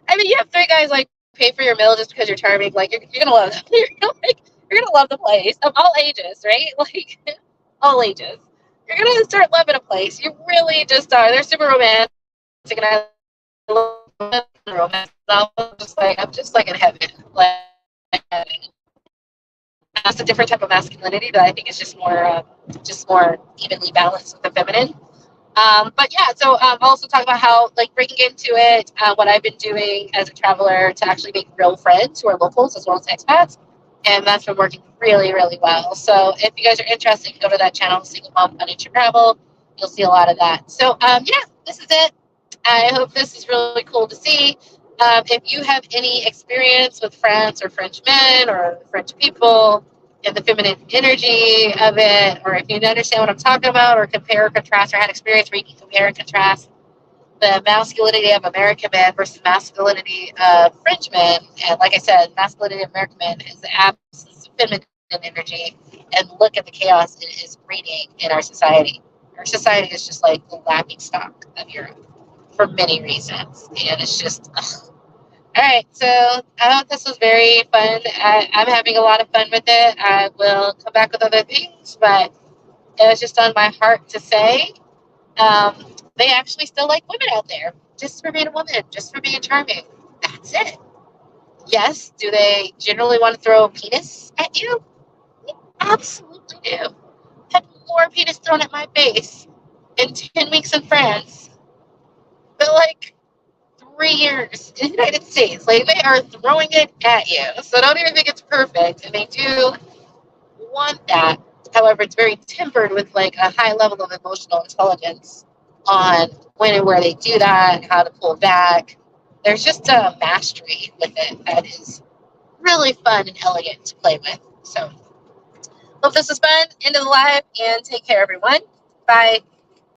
I mean, you have 3 guys like pay for your meal just because you're charming. Like, you're going to love them. You're going to love the place of all ages, right? Like, all ages. You're going to start loving a place. You really just are. They're super romantic, and I love romance. I'm just like in heaven. Like, that's a different type of masculinity that I think is just more evenly balanced with the feminine. But yeah, so I'll also talk about how, like, breaking into it, what I've been doing as a traveler to actually make real friends who are locals as well as expats. And that's been working really, really well. So if you guys are interested, go to that channel, Single Mom Financial Travel. You'll see a lot of that. So yeah, this is it. I hope this is really cool to see. If you have any experience with France or French men or French people and the feminine energy of it, or if you understand what I'm talking about, or compare or contrast, or had experience where you can compare and contrast the masculinity of American men versus masculinity of French men. And like I said, masculinity of American men is the absence of feminine energy. And look at the chaos it is breeding in our society. Our society is just like the laughing stock of Europe for many reasons. And it's just, ugh. All right. So I hope this was very fun. I'm having a lot of fun with it. I will come back with other things, but it was just on my heart to say. They actually still like women out there, just for being a woman, just for being charming. That's it. Yes, do they generally want to throw a penis at you? They absolutely do. I've had more penis thrown at my face in 10 weeks in France than like 3 years in the United States. Like, they are throwing it at you. So don't even think it's perfect. And they do want that. However, it's very tempered with like a high level of emotional intelligence on when and where they do that, how to pull back. There's just a mastery with it that is really fun and elegant to play with. So, hope this was fun. End of the live, and take care, everyone. Bye.